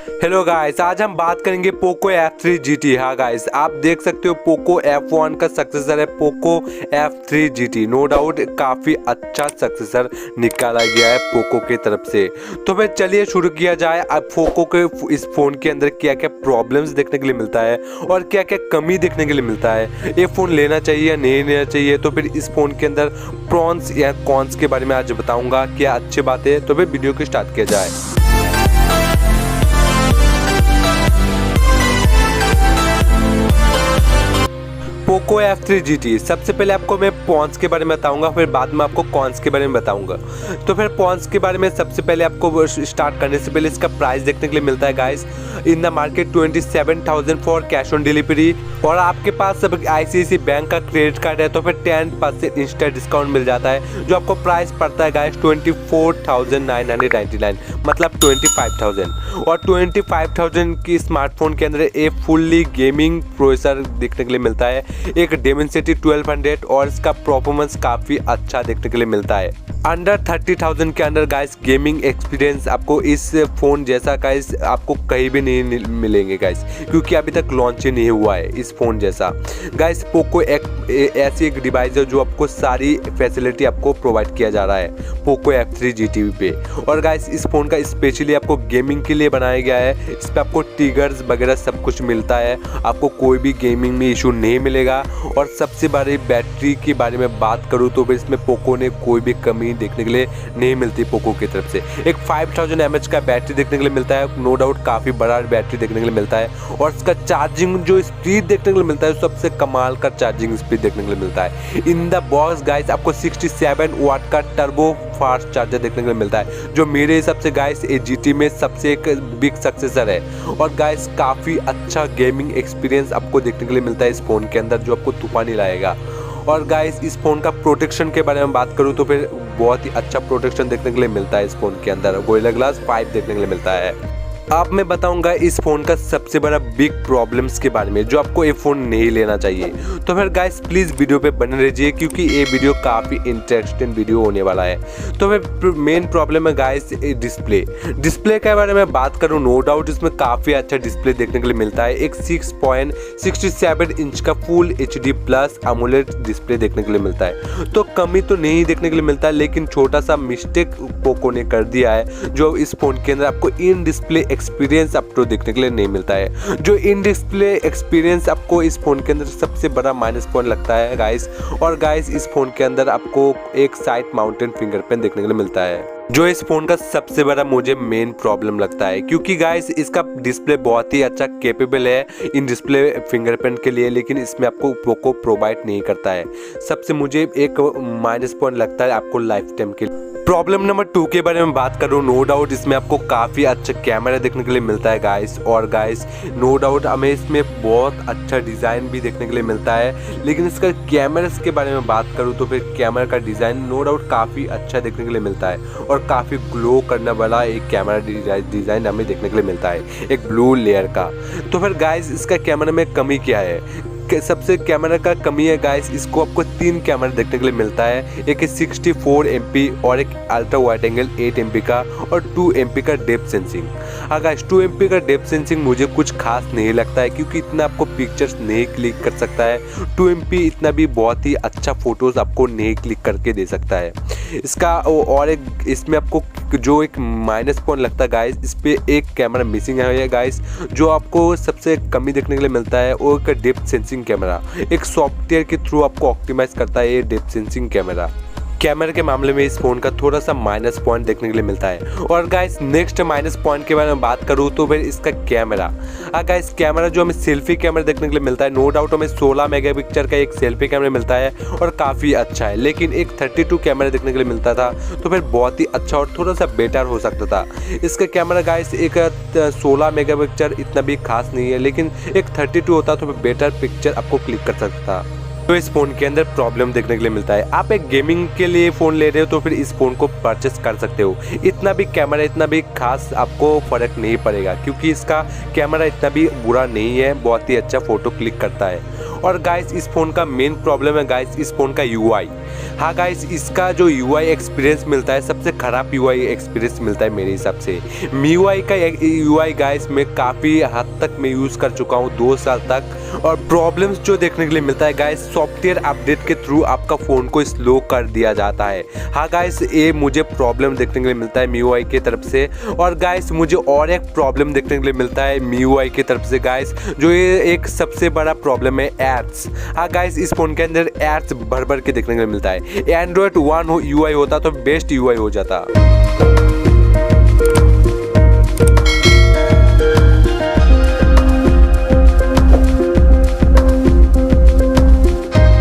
Hello guys, आज हम बात करेंगे पोको F3 GT। हाँ गाइस, आप देख सकते हो पोको F1 का सक्सेसर है Poco F3 GT। No doubt काफ़ी अच्छा सक्सेसर निकाला गया है पोको की तरफ से। तो फिर चलिए शुरू किया जाए। अब पोको के इस फ़ोन के अंदर क्या क्या प्रॉब्लम्स देखने के लिए मिलता है और क्या क्या कमी देखने के लिए मिलता है, ये फ़ोन लेना चाहिए या नहीं लेना चाहिए। तो फिर इस फ़ोन के अंदर प्रॉन्स या कॉन्स के बारे में आज बताऊँगा, क्या अच्छी बात है। तो फिर वीडियो को स्टार्ट किया जाए। पोको F3 GT, सबसे पहले आपको मैं पॉन्स के बारे में बताऊंगा, फिर बाद में आपको कॉन्स के बारे में बताऊंगा। तो फिर पॉन्स के बारे में सबसे पहले आपको स्टार्ट करने से पहले इसका प्राइस देखने के लिए मिलता है guys in the market 27,000 for cash on delivery. और आपके पास सब ICICI बैंक का क्रेडिट कार्ड है तो फिर 10% इंस्टा डिस्काउंट मिल जाता है, जो आपको प्राइस पड़ता है गाइस 24,999, मतलब 25,000। और 25,000 की स्मार्टफोन के अंदर एक फुल्ली गेमिंग प्रोसेसर देखने के लिए मिलता है, एक Dimensity 1200, और इसका परफॉर्मेंस काफ़ी अच्छा देखने के लिए मिलता है। अंडर 30,000 के अंदर गाइस गेमिंग एक्सपीरियंस आपको इस फ़ोन जैसा गाइस आपको कहीं भी नहीं मिलेंगे गाइस, क्योंकि अभी तक लॉन्च ही नहीं हुआ है इस फ़ोन जैसा। गाइस पोको ऐसी एक डिवाइस है जो आपको सारी फैसिलिटी आपको प्रोवाइड किया जा रहा है पोको F3 GT पे। और गाइस इस फ़ोन का स्पेशली आपको गेमिंग के लिए बनाया गया है। इस पर आपको ट्रिगर्स वगैरह सब कुछ मिलता है, आपको कोई भी गेमिंग में इशू नहीं मिलेगा। और सबसे बड़ी बैटरी के बारे में बात करूँ तो फिर इसमें पोको ने कोई भी कमी देखने के लिए नहीं मिलती पोको की तरफ से। एक 5000 mAh का बैटरी देखने के लिए मिलता है, नो डाउट काफ़ी बड़ा बैटरी देखने के लिए मिलता है। और इसका चार्जिंग जो स्पीड देखने के लिए मिलता है सबसे कमाल का चार्जिंग स्पीड देखने के लिए मिलता है। इन द बॉक्स गाइस आपको 67 वाट का टर्बो फास्ट चार्जर देखने के लिए मिलता है, जो मेरे हिसाब से गाइस GT में सबसे एक बिग सक्सेसर है। और गाइस काफ़ी अच्छा गेमिंग एक्सपीरियंस आपको देखने के लिए मिलता है इस फ़ोन के अंदर, जो आपको तूफानी लाएगा। और गाइस इस फ़ोन का प्रोटेक्शन के बारे में बात करूँ तो फिर बहुत ही अच्छा प्रोटेक्शन देखने के लिए मिलता है इस फ़ोन के अंदर, गोरिल्ला ग्लास 5 देखने के लिए मिलता है। अब मैं बताऊंगा इस फ़ोन का सबसे बड़ा बिग प्रॉब्लम्स के बारे में, जो आपको ये फ़ोन नहीं लेना चाहिए। तो फिर गाइस प्लीज़ वीडियो पे बने रहिए, क्योंकि ये वीडियो काफ़ी इंटरेस्टिंग वीडियो होने वाला है। तो फिर मेन प्रॉब्लम है गाइस डिस्प्ले के बारे में बात करूँ, नो डाउट इसमें काफ़ी अच्छा डिस्प्ले देखने के लिए मिलता है। एक 6.67 इंच का full HD plus AMOLED display देखने के लिए मिलता है। तो कमी तो नहीं देखने के लिए मिलता है, लेकिन छोटा सा मिस्टेक पोको ने कर दिया है, जो इस फ़ोन के अंदर आपको इन डिस्प्ले एक्सपीरियंस आपको देखने के लिए नहीं मिलता है। जो इन डिस्प्ले एक्सपीरियंस आपको इस फ़ोन के अंदर सबसे बड़ा माइनस पॉइंट लगता है गाइस। और गाइस इस फ़ोन के अंदर आपको एक साइड माउंटेन फिंगरप्रिंट देखने के लिए मिलता है, जो इस फ़ोन का सबसे बड़ा मुझे मेन प्रॉब्लम लगता है। क्योंकि गाइस इसका डिस्प्ले बहुत ही अच्छा कैपेबल है इन डिस्प्ले फिंगरप्रिंट के लिए, लेकिन इसमें आपको पोको प्रोवाइड नहीं करता है। सबसे मुझे एक माइनस पॉइंट लगता है आपको लाइफ टाइम के लिए। प्रॉब्लम नंबर 2 के बारे में बात करूँ, नो डाउट इसमें आपको काफ़ी अच्छा कैमरा देखने के लिए मिलता है गाइस। और गाइस नो डाउट हमें इसमें बहुत अच्छा डिज़ाइन भी देखने के लिए मिलता है, लेकिन इसका कैमरास के बारे में बात करूँ तो फिर कैमरा का डिज़ाइन नो डाउट काफ़ी अच्छा देखने के लिए मिलता है, और काफ़ी ग्लो करने वाला एक कैमरा डिज़ाइन हमें देखने के लिए मिलता है, एक ब्लू लेयर का। तो फिर गाइस इसका कैमरा में कमी क्या है? सबसे कैमरा का कमी है गाइस, इसको आपको 3 कैमरा देखने के लिए मिलता है, एक 64 MP और एक अल्ट्रा वाइड एंगल 8 MP का, और 2 MP का डेप्थ सेंसिंग। हाँ गाइस 2 MP का डेप्थ सेंसिंग मुझे कुछ खास नहीं लगता है, क्योंकि इतना आपको पिक्चर्स नहीं क्लिक कर सकता है। 2 MP इतना भी बहुत ही अच्छा फोटोज़ आपको नहीं क्लिक करके दे सकता है इसका। और एक इसमें आपको जो एक माइनस पॉइंट लगता है गाइस, इस पर एक कैमरा मिसिंग है गाइस, जो आपको सबसे कमी देखने के लिए मिलता है, वो एक डेप्थ सेंसिंग कैमरा। एक सॉफ्टवेयर के थ्रू आपको ऑप्टिमाइज करता है ये डेप्थ सेंसिंग कैमरा। कैमरे के मामले में इस फ़ोन का थोड़ा सा माइनस पॉइंट देखने के लिए मिलता है। और गाइस नेक्स्ट माइनस पॉइंट के बारे में बात करूँ तो फिर इसका कैमरा। गाइस कैमरा जो हमें सेल्फी कैमरा देखने के लिए मिलता है, नो डाउट हमें 16 मेगापिक्सल का एक सेल्फी कैमरा मिलता है और काफ़ी अच्छा है, लेकिन एक 32 कैमरा देखने के लिए मिलता था, तो फिर बहुत ही अच्छा और थोड़ा सा बेटर हो सकता था। इसका कैमरा गाइस एक 16 मेगापिक्सल इतना भी खास नहीं है, लेकिन एक 32 होता तो फिर बेटर पिक्चर आपको क्लिक कर सकता था। तो इस फ़ोन के अंदर प्रॉब्लम देखने के लिए मिलता है। आप एक गेमिंग के लिए फ़ोन ले रहे हो तो फिर इस फ़ोन को परचेस कर सकते हो। इतना भी कैमरा इतना भी खास आपको फ़र्क नहीं पड़ेगा, क्योंकि इसका कैमरा इतना भी बुरा नहीं है, बहुत ही अच्छा फ़ोटो क्लिक करता है। और गाइस इस फ़ोन का मेन प्रॉब्लम है गाइस इस फ़ोन का यूआई। हाँ गाइस, इसका जो यूआई एक्सपीरियंस मिलता है सबसे ख़राब यूआई एक्सपीरियंस मिलता है मेरे हिसाब से। MIUI का यूआई गाइस मैं काफ़ी हद तक मैं यूज़ कर चुका हूँ 2 साल तक, और प्रॉब्लम्स जो देखने के लिए मिलता है गाइस सॉफ्टवेयर अपडेट के थ्रू आपका फ़ोन को स्लो कर दिया जाता है। हाँ गाइस, ये मुझे प्रॉब्लम देखने के लिए मिलता है MIUI की तरफ से। और गाइस मुझे और एक प्रॉब्लम देखने के लिए मिलता है MIUI की तरफ से गाइस, जो ये एक सबसे बड़ा प्रॉब्लम है एड्स। हाँ गाइस, इस फ़ोन के अंदर एड्स भर भर के देखने के लिए मिलता है। एंड्रॉयड 1 यूआई होता तो बेस्ट यूआई हो जाता।